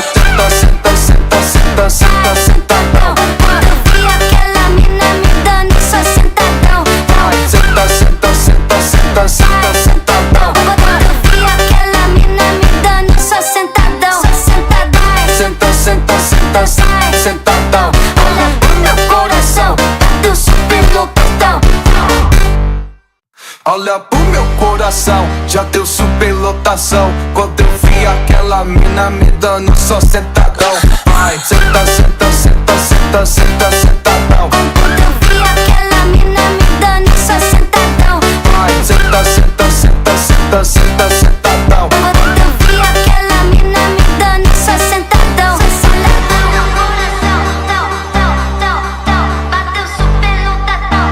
Senta, senta, senta, senta, senta, sentadão. Quando eu vi aquela mina me dando só sentadão. Vai, senta, senta, senta, senta, senta, sentadão. Quando eu vi aquela mina me dando só sentadão. Senta, senta, senta, senta, sentadão. Olha pro meu coração, bateu superlotadão. Olha pro meu coração, já deu superlotação. Quando eu vi aquela mina me dando só sentadão. Vai, senta, senta, senta, senta, senta, sentadão. Quando eu vi aquela mina me dando só sentadão. Vai, senta, senta, senta, senta, senta, sentadão. Quando eu vi aquela mina me dando só sentadão. Olha pro meu coração, bateu superlotadão.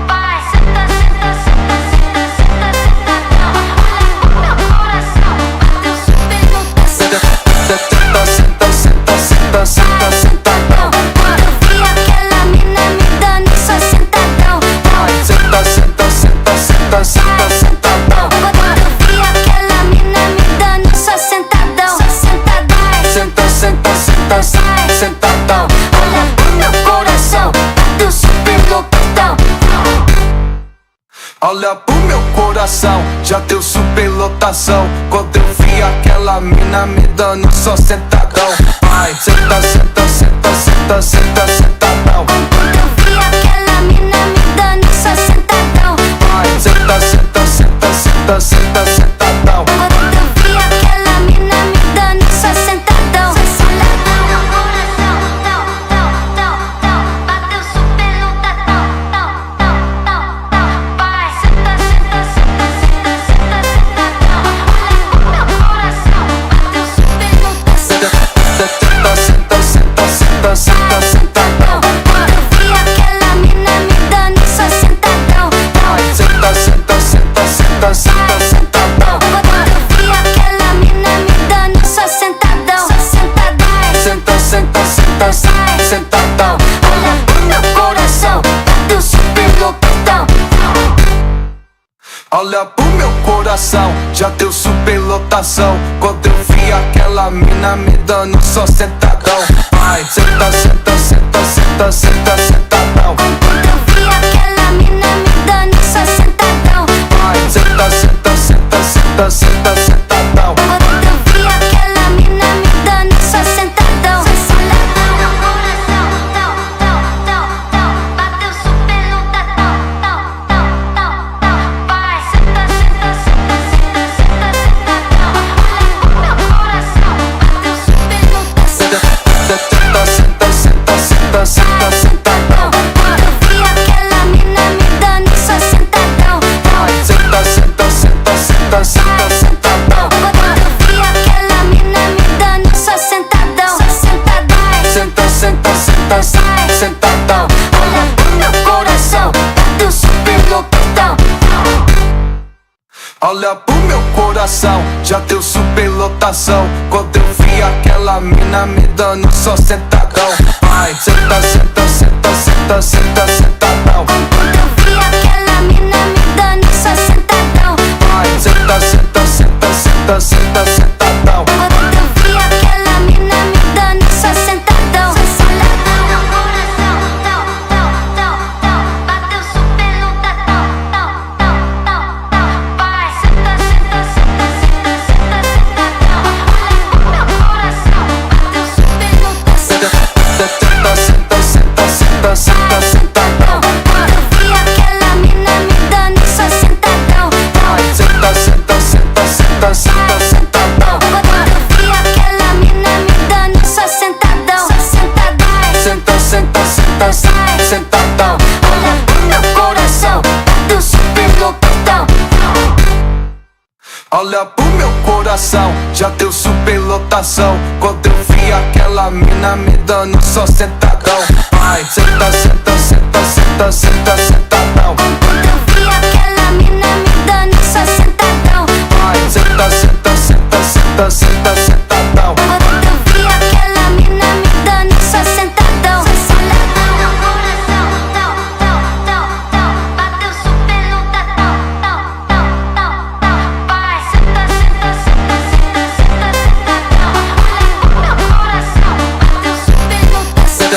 Vai, senta, senta, senta, senta, senta, sentadão. Olha pro meu coração, bateu superlotação. Senta, senta, senta, senta, senta, sentadão. Quando eu vi aquela mina me dando só sentadão. Vai, senta, senta, senta, senta, senta, superlotação. Quando eu vi aquela mina me dando só sentadão. Vai, senta, senta, senta, senta, senta, sentadão. Quando eu vi aquela mina me dando só sentadão. Vai, senta, senta, senta, senta, senta, sentadão. Quando eu vi aquela mina me dando só sentadão. Bateu superlotadão. Vai, senta, senta, senta, senta, senta, sentadão. Olha pro meu coração, bateu superlotação. Senta, senta, senta, senta, senta, sentadão. Quando eu vi aquela mina me dando só sentadão. Vai, senta, senta, senta, senta, senta, sentadão. Quando eu vi aquela mina me dando só sentadão. Senta, senta, senta, senta, sentadão. Olha pro meu coração, bateu superlotadão. Olha pro meu coração, já deu superlotação. Quando eu vi aquela mina me dando só sentadão. Vai, senta, senta, senta, senta, senta, sentadão. Quando eu vi aquela mina me dando só sentadão. Vai, senta, senta, senta, senta, senta, sentadão. Quando eu vi aquela mina me dando só sentadão. Olha pro meu coração, bateu superlotadão. Vai, senta, senta, senta, senta, senta, sentadão. Olha pro meu coração, bateu superlotação. Senta, senta, senta, senta, senta, sentadão. Quando eu vi aquela mina me dando só sentadão. Vai, senta, senta, senta, senta, senta, sentadão. Quando eu vi aquela mina me dando só sentadão. Senta, senta, senta, senta, sentadão. Olha pro meu coração, bateu superlotadão. Olha pro meu coração, já deu superlotação. Quando eu vi aquela mina me dando só sentadão. Vai, senta, senta, senta, senta, senta, sentadão. Quando eu vi aquela mina me dando só sentadão. Vai, senta, senta, senta, senta, senta, sentadão. Quando eu vi aquela mina me dando só sentadão. Olha pro meu coração, bateu superlotadão. Vai, senta, senta, senta, senta, senta, sentadão. Olha pro meu coração, bateu superlotação. Senta, senta, senta, senta, senta, sentadão. Quando eu vi aquela mina me dando só sentadão. Vai, senta, senta, senta, senta, senta, sentadão. Quando eu vi aquela mina me dando só sentadão. Senta, senta, senta, senta, sentadão. Olha pro meu coração, bateu superlotadão. Olha pro meu coração, já deu superlotação. Quando eu vi aquela mina me dando só sentadão. Vai, senta, senta, senta, senta, senta, sentadão. Quando eu vi aquela mina me dando só sentadão. Vai, senta, senta, senta, senta, senta, sentadão. Quando eu vi aquela mina me dando só sentadão. Olha pro meu coração, bateu superlotadão. Vai, senta, senta, senta, senta, senta, sentadão. Olha pro meu coração, bateu superlotação.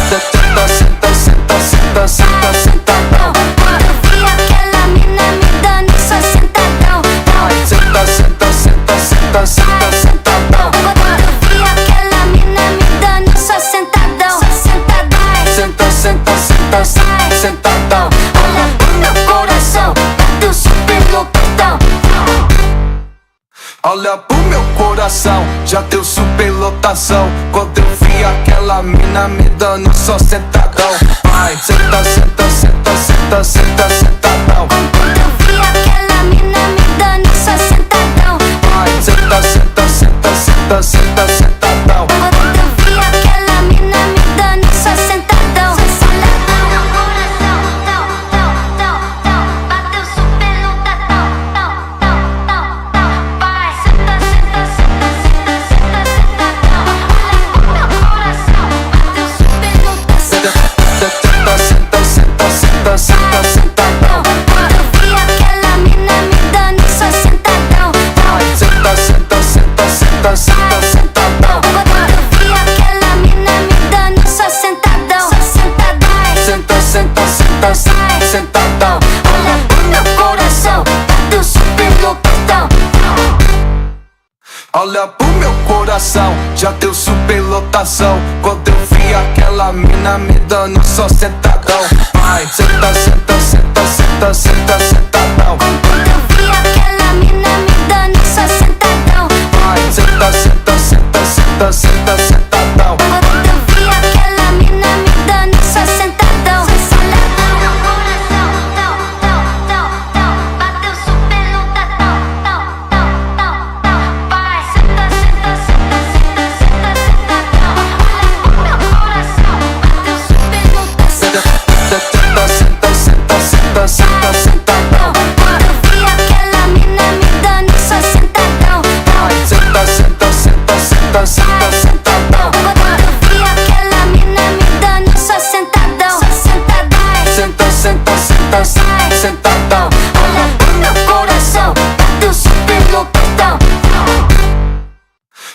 Senta, senta, senta, senta, senta, sentadão. Quando eu vi aquela mina me dando só sentadão. Vai, senta, senta, senta, senta, senta, sentadão. Quando eu vi aquela mina me dando só sentadão. Senta, senta, senta, senta, sentadão. Olha pro meu coração, bateu superlotadão. Olha pro meu coração, já deu superlotação. Quando eu vi aquela mina me dando só sentadão. Vai, senta, senta, senta, senta, senta, sentadão. Quando eu vi aquela mina me dando só sentadão. Vai, senta, senta, senta, senta, senta, sentadão. Quando eu vi aquela mina me dando só sentadão. Olha pro meu coração, bateu superlotadão. Vai, senta, senta, senta, senta, senta, sentadão. Olha pro meu coração, bateu superlotação. Senta, senta, senta, senta, senta, sentadão. Olha pro meu coração, já deu superlotação. Quando eu vi aquela mina me dando só sentadão. Vai, senta, senta, senta, senta, senta, sentadão. Quando eu vi aquela mina me dando só sentadão. Vai, senta, senta, senta, senta, senta, sentadão. Quando eu vi aquela mina me dando só sentadão. Olha pro meu coração, bateu superlotadão. Vai, senta, senta, senta, senta, senta, sentadão. Olha pro meu coração, bateu superlotação. Senta, senta, senta, senta, senta, sentadão. Quando eu vi aquela mina me dando só sentadão. Vai, senta, senta, senta, senta, senta, sentadão. Quando eu vi aquela mina me dando só sentadão. Senta, senta, senta, senta, sentadão. Olha pro meu coração, bateu superlotadão.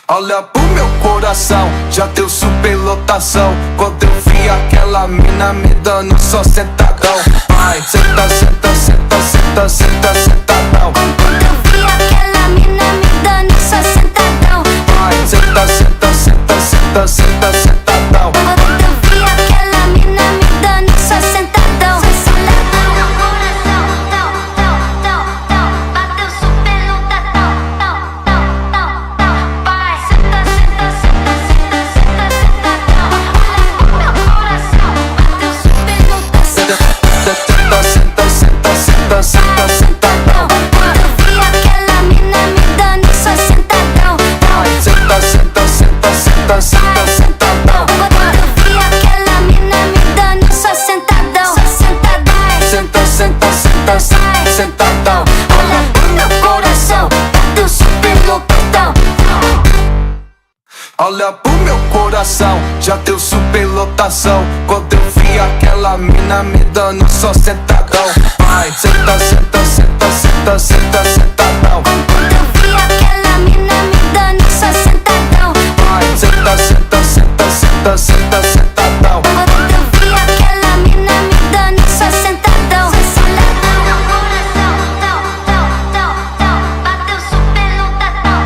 Olha pro meu coração, já deu superlotação. Quando eu vi aquela mina me dando só sentadão. Vai, senta, senta, senta, senta, senta, sentadão. Quando eu vi aquela mina me dando só sentadão. Vai, senta, senta, senta, senta, senta, sentadão. Quando eu vi aquela mina me dando só sentadão. Olha pro meu coração, bateu superlotadão. Vai, senta, senta, senta, senta, senta, sentadão. Olha pro meu coração, bateu superlotação. Senta, senta, senta, senta, senta, sentadão. Quando eu vi aquela mina me dando só sentadão. Vai, senta, senta, senta, senta, senta, sentadão. Quando eu vi aquela mina me dando só sentadão. Senta, senta, senta, senta, sentadão. Olha pro meu coração, bateu superlotadão. Olha pro meu coração, já deu superlotação. Quando eu vi aquela mina me dando só sentadão. Vai, senta, senta, senta, senta, senta, sentadão. Quando eu vi aquela mina me dando só sentadão. Vai, senta, senta, senta, senta, senta, sentadão. Quando eu vi aquela mina me dando só sentadão. Olha pro meu coração, bateu superlotadão.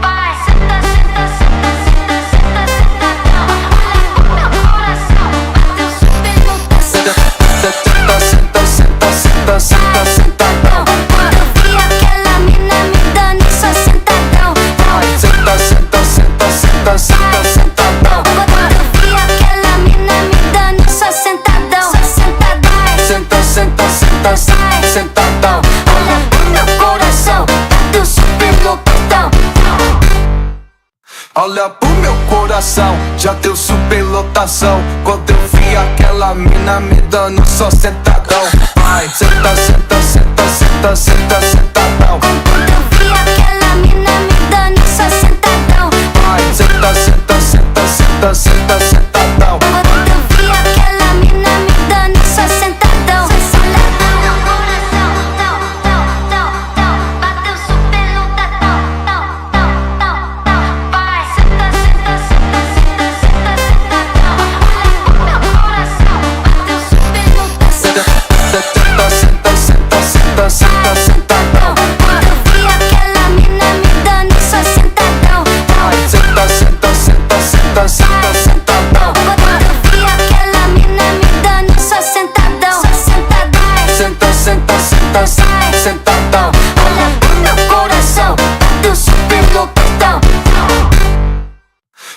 Vai, senta, senta, senta, senta, senta, sentadão. Olha pro meu coração, bateu superlotação. Senta, senta, senta, senta, senta, sentadão. Quando eu vi aquela mina me dando só sentadão. Vai, senta, senta, senta, senta, senta, sentadão. Quando eu vi aquela mina me dando só sentadão. Senta, senta, senta, senta, sentadão. Olha pro meu coração, bateu superlotadão. Olha pro meu coração, já deu superlotação. Quando eu vi aquela mina me dando só sentadão. Vai, senta, senta, senta, senta, senta, sentadão. Quando eu vi aquela mina me dando só sentadão. Vai, senta, senta, senta, senta, senta, sentadão. Quando eu vi aquela mina me dando só sentadão. Olha pro meu coração, bateu superlotadão. Vai, senta, senta, senta, senta, senta, sentadão. Olha pro meu coração, bateu superlotação. Senta, senta, senta, senta, senta, sentadão. Quando eu vi aquela mina me dando só sentadão. Vai, senta, senta, senta, senta, senta, sentadão. Quando eu vi aquela mina me dando só sentadão. Senta, senta, senta, senta, sentadão. Olha pro meu coração, bateu superlotadão.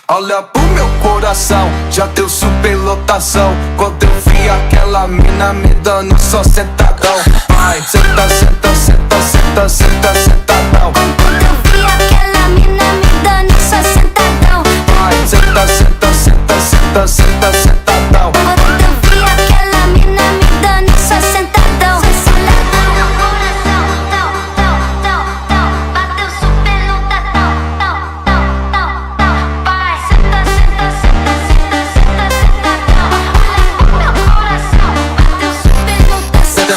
Olha pro meu coração, já deu superlotação. Quando eu vi aquela mina me dando só sentadão. Vai, senta, senta, senta, senta, senta, sentadão. Quando eu vi aquela mina me dando só sentadão. Vai, senta, senta, senta, senta, senta, sentadão. Quando eu vi aquela mina me dando só sentadão. Olha pro meu coração, bateu superlotadão. Vai, senta, senta, senta, senta, senta, sentadão. Olha pro meu coração, bateu superlotação.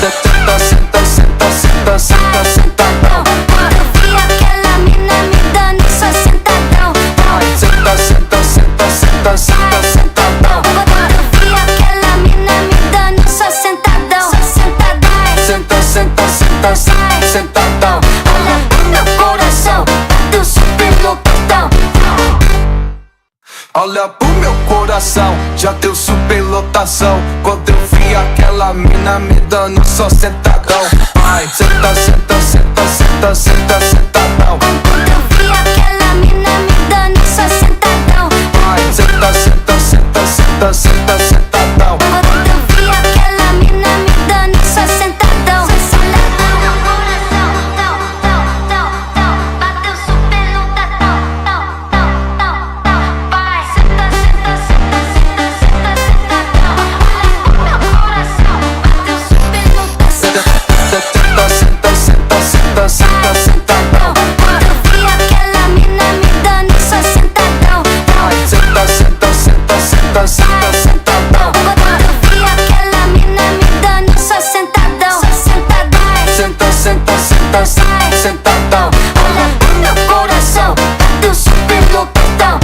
Senta, senta, senta, senta, senta, sentadão. Olha pro meu coração, já deu superlotação. Quando eu vi aquela mina me dando só sentadão. Vai, senta, senta, senta, senta, senta, sentadão. Quando eu vi aquela mina me dando só sentadão. Vai, senta, senta, senta, senta, senta, sentadão. Quando eu vi aquela mina me dando só sentadão. Olha pro meu coração, bateu superlotação. Vai, senta, senta, senta, senta, senta, sentadão. Olha pro meu coração, bateu superlotação. Senta, senta, senta, senta, senta, sentadão. Quando eu vi aquela mina me dando só sentadão. Vai, senta, senta, senta, senta, senta, sentadão. Quando eu vi aquela mina me dando só sentadão. Senta, senta, senta, senta, sentadão. Olha pro meu coração, bateu superlotadão.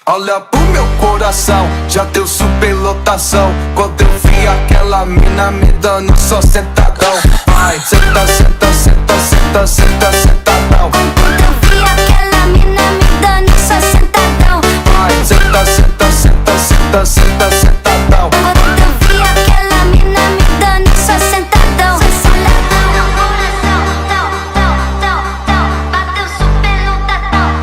Olha pro meu coração, já deu superlotação. Quando eu vi aquela mina me dando só sentadão. Vai, senta, senta, senta, senta, senta, sentadão. Quando eu vi aquela mina me dando só sentadão. Vai, senta, senta, senta, senta, senta, sentadão. Quando eu vi aquela mina me dando só sentadão. Olha pro meu coração, bateu superlotadão.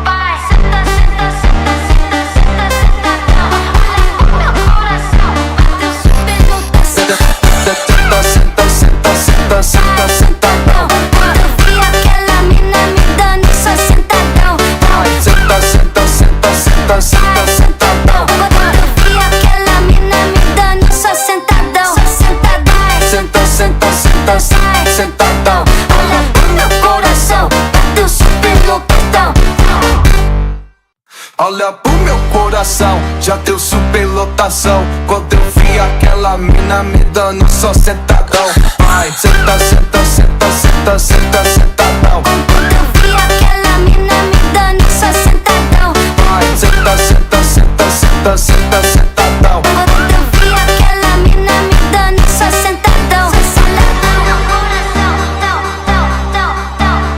Vai, senta, senta, senta, senta, senta, sentadão. Olha pro meu coração, bateu superlotação. Senta, senta, senta, senta, senta, sentadão. Quando eu vi aquela mina me dando só sentadão. Vai, senta, senta, senta, senta, senta, sentadão. Quando eu vi aquela mina me dando só sentadão. Senta, senta, senta, senta, sentadão. Olha pro meu coração, bateu superlotadão. Olha pro meu coração, já deu superlotação. Quando eu vi aquela mina me dando só sentadão. Vai, senta, senta, senta, senta, senta, sentadão. Quando eu vi aquela mina me dando só sentadão. Vai, senta, senta, senta, senta, senta, sentadão. Quando eu vi aquela mina me dando só sentadão. Olha pro meu coração,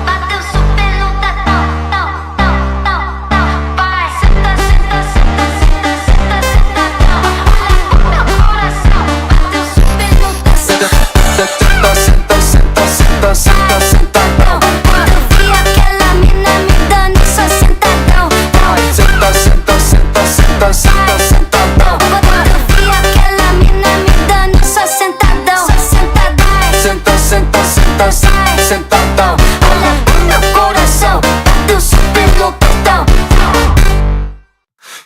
bateu superlotadão. Vai, senta, senta, senta, senta, senta, sentadão. Olha pro meu coração, bateu superlotação. Senta, senta, senta, senta, senta, sentadão. Quando eu vi aquela mina me dando só sentadão. Vai, senta, senta, senta, senta, senta, sentadão. Quando eu vi aquela mina me dando só sentadão. Senta, senta, senta, senta, sentadão. Olha pro meu coração, bateu superlotadão.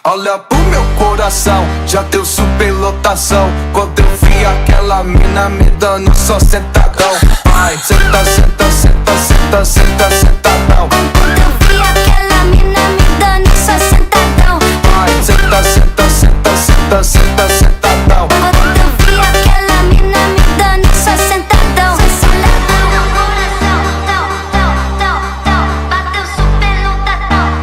Olha pro meu coração, já deu superlotação. Quando eu vi aquela mina me dando só sentadão. Vai, senta, senta, senta, senta, senta, sentadão. Quando eu vi aquela mina me dando só sentadão. Vai, senta, senta, senta, senta, senta, sentadão. Quando eu vi aquela mina me dando só sentadão. Olha pro meu coração, bateu superlotadão.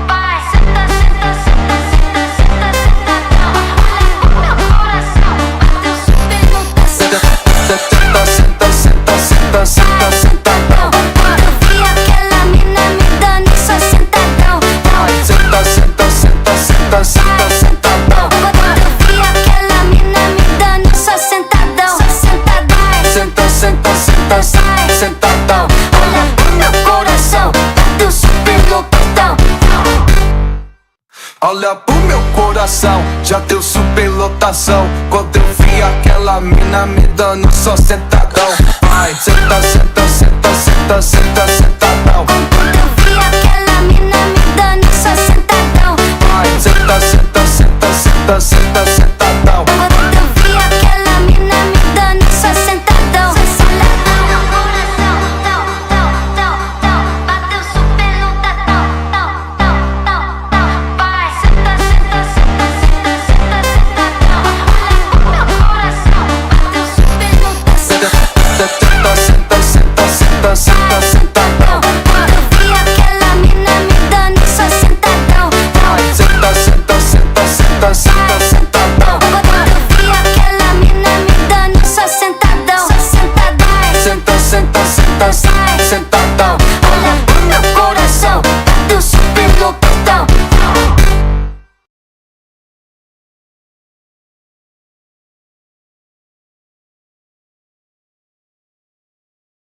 Vai, senta, senta, senta, senta, senta, sentadão. Olha pro meu coração, bateu superlotação. Senta, senta, senta, senta, senta, sentadão. Quando eu vi aquela mina me dando só sentadão. Vai, senta, senta, senta, senta, senta, sentadão. Quando eu vi aquela mina me dando só sentadão. Senta, senta, senta, senta, sentadão. Olha pro meu coração, bateu superlotadão. Olha pro meu coração, já deu superlotação. Quando eu vi aquela mina me dando só sentadão. Vai, senta, senta, senta, senta, senta, senta.